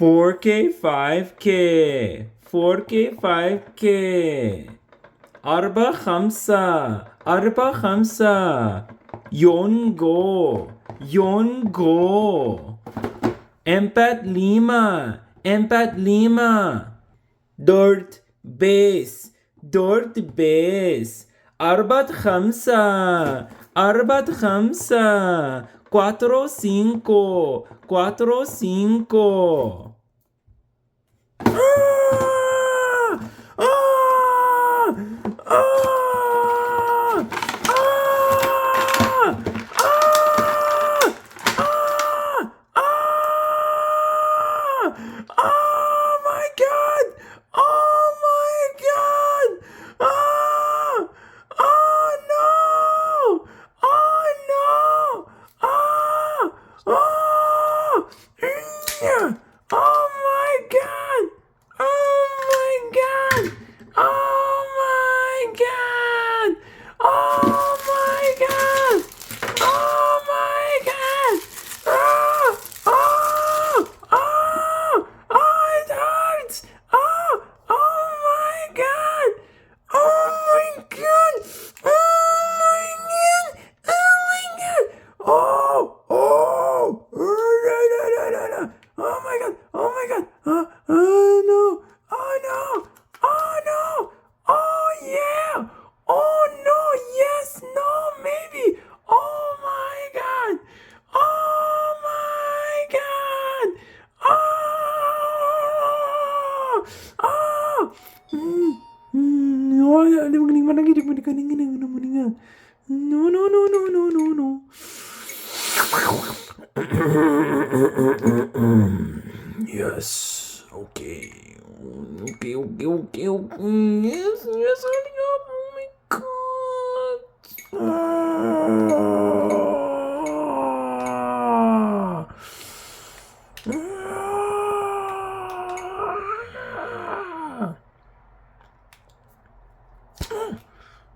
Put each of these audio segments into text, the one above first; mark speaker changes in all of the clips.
Speaker 1: 4K 5K 4K 5K أربعة خمسة يونغو empat lima دورت بيس أربعة خمسة cuatro cinco Oh my god! Oh my god! Oh no! Oh no! Oh my god! Oh my god! Oh my god! Oh my god! Oh my god! It hurts! Oh my god! Oh my god! Oh my god! Oh my god! Oh my god! Oh my god! Oh no! Oh no! Oh no! Oh yeah! Oh no! Yes! No! Maybe! Oh my god! Oh my god! No. Yes. Okay. Okay. Yes. Hurry up.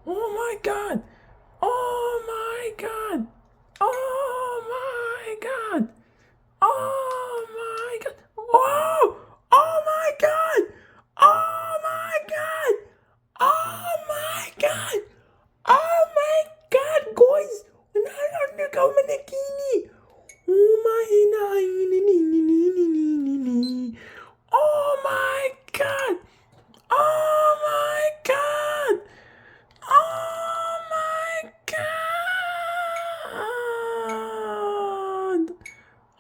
Speaker 1: Oh my god. Oh my god. Oh my god. Oh my god. Oh my god. Whoa! Oh my god. Oh my god. Oh my god. Oh my god, guys. Narinig ako manakini. Oh my Oh my god. Oh my god. Oh my god.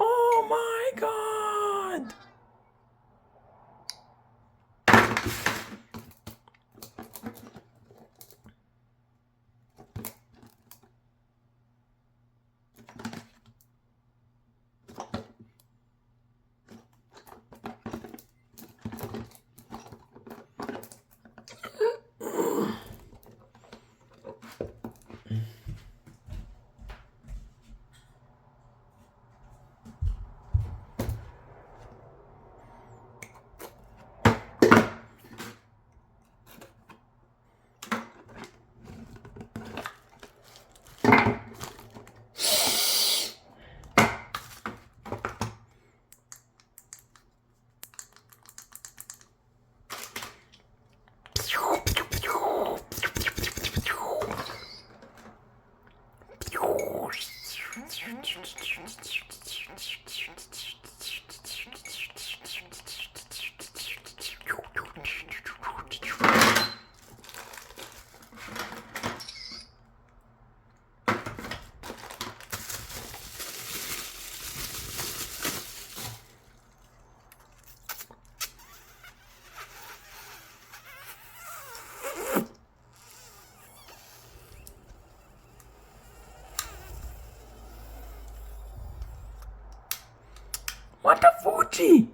Speaker 1: Oh my god. What the Fuji?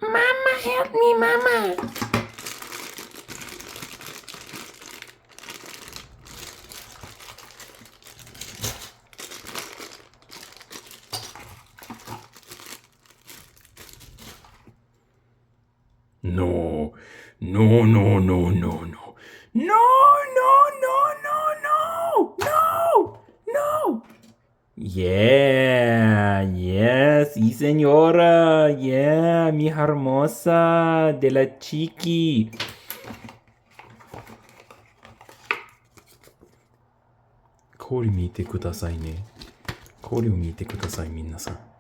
Speaker 1: Mama, help me, Mama. No, no, no, no, no, no. No, no, no, no, no, no, no. Yeah, yes, sí, señora. Yeah, mi hermosa de la chiqui. 氷見てくださいね。氷を見てください、みんなさん。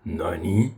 Speaker 1: 何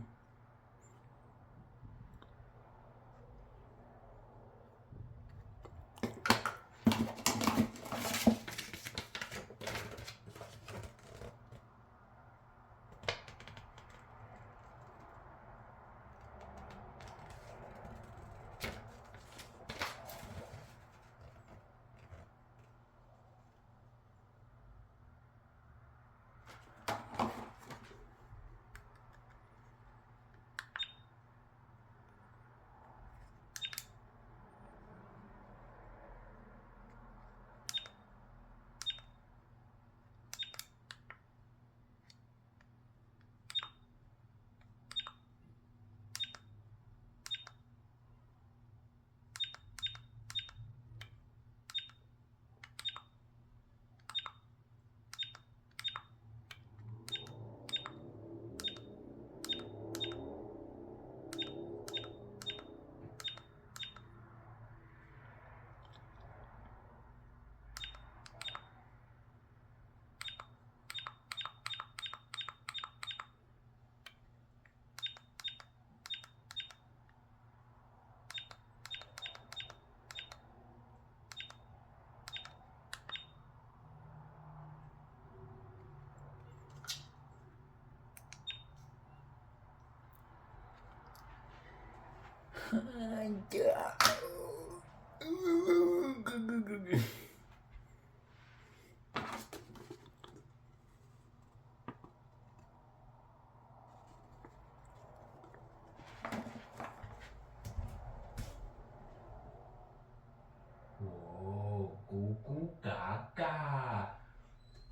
Speaker 1: ？Cuckoo caca.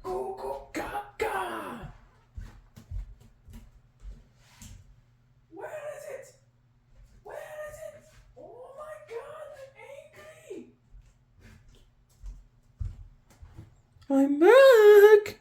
Speaker 1: Cuckoo caca. Where is it? Where is it? Oh my god, I'm angry. I'm back.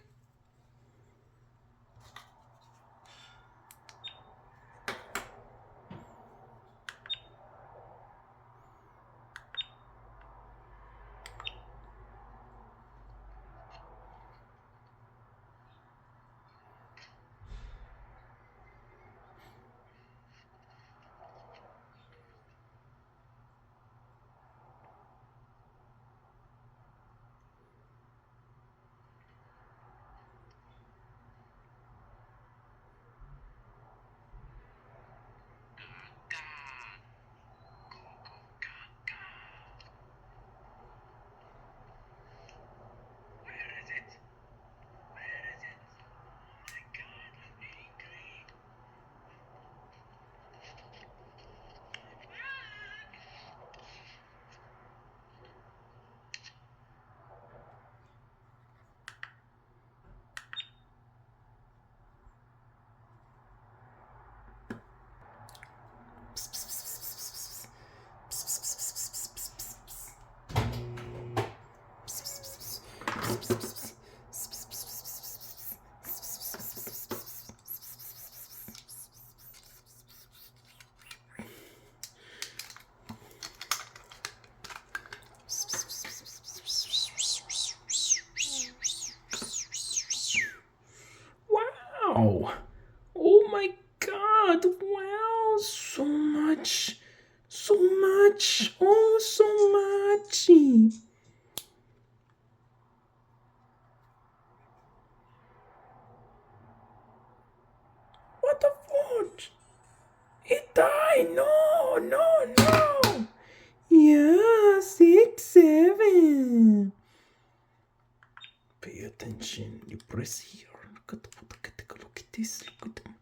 Speaker 1: Wow! Oh my god! Wow! So much! So much! Oh, so much! What the fuck? It died! No! No! No! Yeah, 6, 7. Pay attention. You press here. Look at this. Look at them.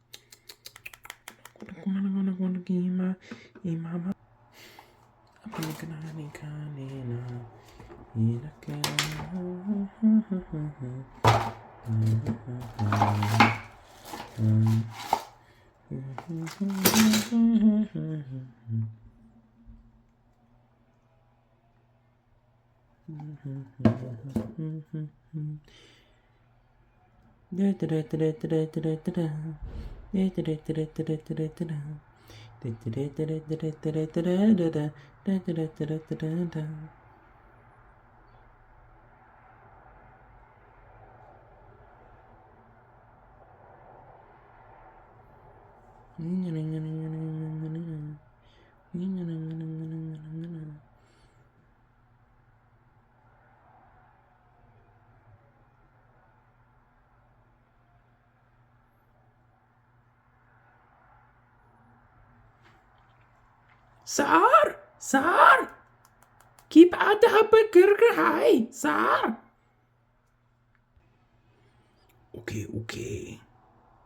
Speaker 1: Sar! Sar! Keep out the hamburger high! Sar! Okay.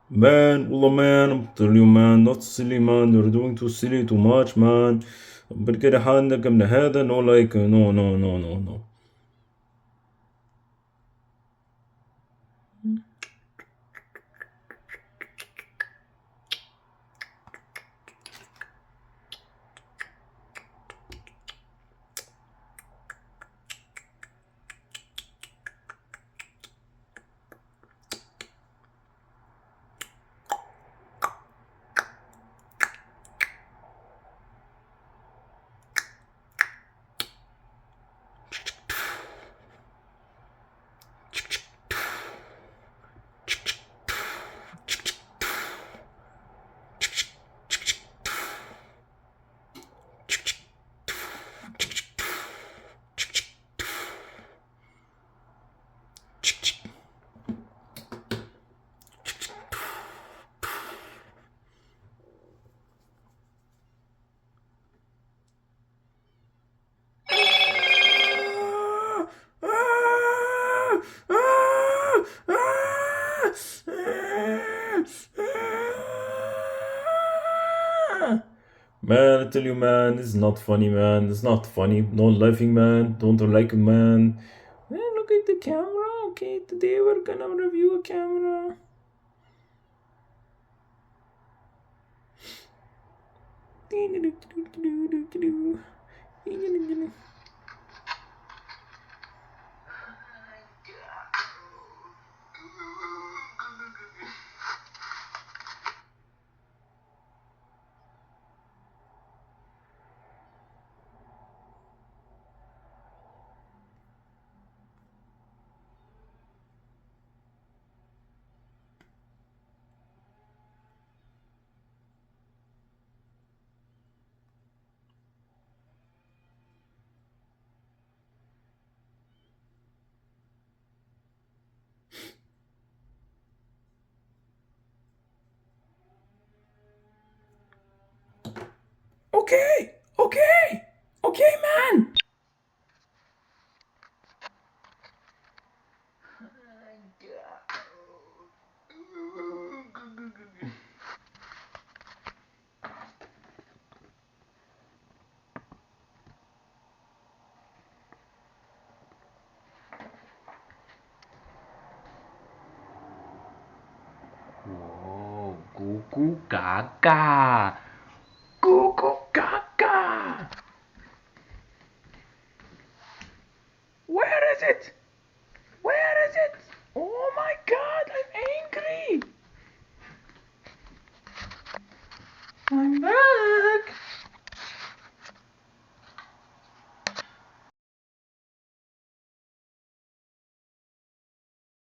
Speaker 1: Man, wallah man, I'm telling you man, not silly man, you're doing too silly, too much man. بالكده حالك من هذا no like no. Man, I tell you, man, this is not funny, man. It's not funny. No laughing, man. Don't like it, man. Man, look at the camera. Okay, today we're gonna review a camera. Okay, man.
Speaker 2: Wow, kuku kakak.
Speaker 1: Cuckoo Gaga. Where is it? Where
Speaker 2: I'm back.